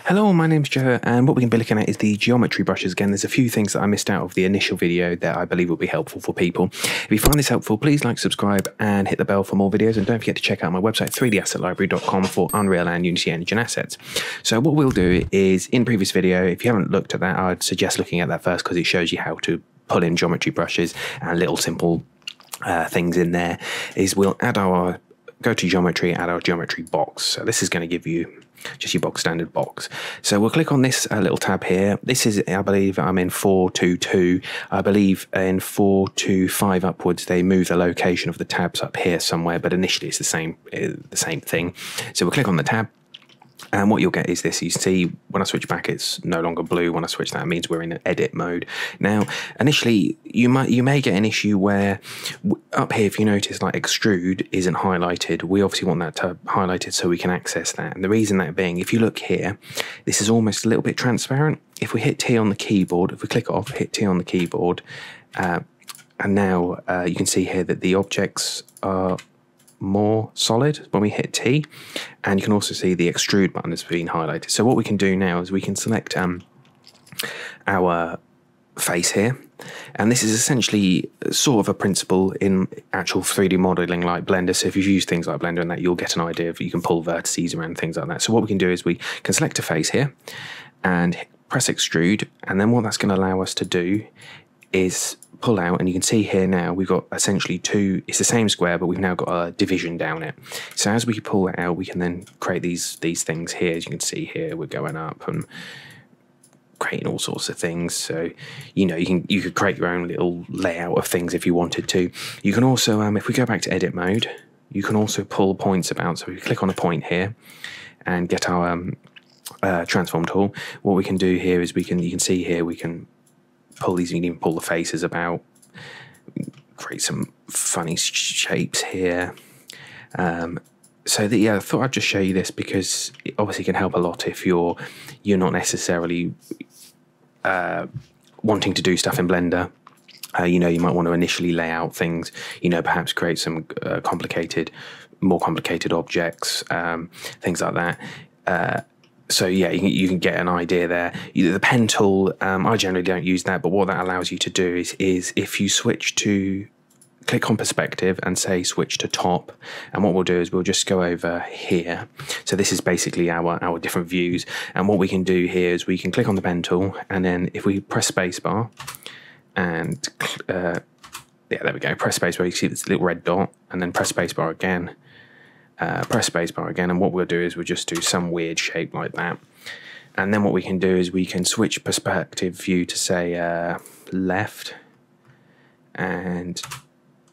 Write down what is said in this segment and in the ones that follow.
Hello, my name's Joe, and what we're going to be looking at is the geometry brushes again. There's a few things that I missed out of the initial video that I believe will be helpful for people. If you find this helpful, please like, subscribe, and hit the bell for more videos. And don't forget to check out my website, 3dassetlibrary.com, for Unreal and Unity engine assets. So what we'll do is, in previous video, if you haven't looked at that, I'd suggest looking at that first because it shows you how to pull in geometry brushes and little simple things in there. Is we'll add our, go to geometry, add our geometry box. So this is going to give you just your box standard box. So we'll click on this little tab here. This is, I believe I'm in 422. I believe in 425 upwards they move the location of the tabs up here somewhere, but initially it's the same thing. So we'll click on the tab. And what you'll get is this. You see, when I switch back, it's no longer blue. When I switch that, it means we're in edit mode. Now, initially, you may get an issue where up here, if you notice, like extrude isn't highlighted. We obviously want that to highlighted so we can access that. And the reason that being, if you look here, this is almost a little bit transparent. If we hit T on the keyboard, if we click off, hit T on the keyboard, and now you can see here that the objects are more solid when we hit T, and you can also see the extrude button has been highlighted. So what we can do now is we can select our face here, and this is essentially sort of a principle in actual 3D modeling like Blender. So if you've used things like Blender and that, you'll get an idea of, you can pull vertices around, things like that. So what we can do is we can select a face here and press extrude, and then what that's going to allow us to do is pull out, and you can see here now we've got essentially two, it's the same square, but we've now got a division down it. So as we pull it out, we can then create these things here. As you can see here, we're going up and creating all sorts of things. So you could create your own little layout of things if you wanted to. You can also, if we go back to edit mode, you can also pull points about. So if we click on a point here and get our transform tool, what we can do here is you can see here we can pull these. You can even pull the faces about, create some funny shapes here. So that, yeah, I thought I'd just show you this because it obviously can help a lot if you're not necessarily wanting to do stuff in Blender. You might want to initially lay out things, perhaps create some more complicated objects, things like that. So yeah, you can get an idea there. The pen tool, I generally don't use that, but what that allows you to do is if you click on perspective and say switch to top, and what we'll do is we'll just go over here. So this is basically our different views, and what we can do here is we can click on the pen tool, and then if we press spacebar and yeah, there we go, press spacebar, you see this little red dot, and then press spacebar again. Press spacebar again, and what we'll do is we'll just do some weird shape like that. And then what we can do is we can switch perspective view to say left, and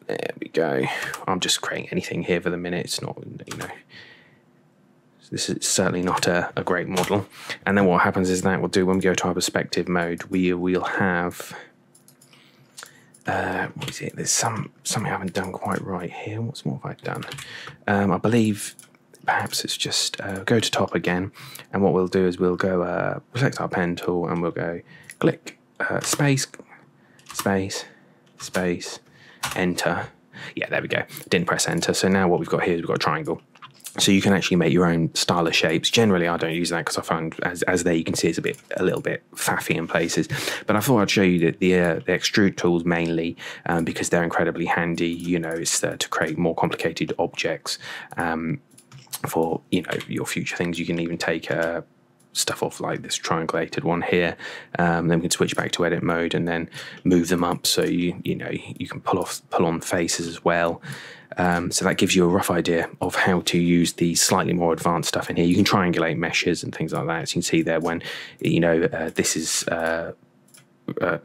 there we go. I'm just creating anything here for the minute. It's not, this is certainly not a great model. And then what happens is that we'll do, when we go to our perspective mode, we'll have what is it? There's something I haven't done quite right here. What have I done? I believe perhaps it's just go to top again, and what we'll do is we'll go select our pen tool, and we'll go click space, enter. Yeah, there we go. Didn't press enter. So now what we've got here is we've got a triangle. So you can actually make your own style of shapes. Generally, I don't use that because I find, as there you can see, it's a little bit faffy in places. But I thought I'd show you that the extrude tools mainly because they're incredibly handy. It's to create more complicated objects for your future things. You can even take stuff off like this triangulated one here. Then we can switch back to edit mode and then move them up. So you can pull on faces as well. So that gives you a rough idea of how to use the slightly more advanced stuff in here. You can triangulate meshes and things like that. As you can see there, when this is a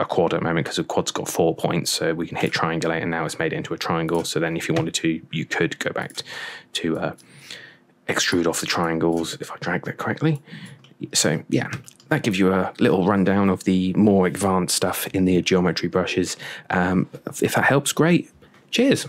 quad at the moment because the quad's got 4 points, so we can hit triangulate, and now it's made it into a triangle. So then if you wanted to, you could go back to extrude off the triangles if I drag that correctly. So yeah, that gives you a little rundown of the more advanced stuff in the geometry brushes. If that helps, great. Cheers.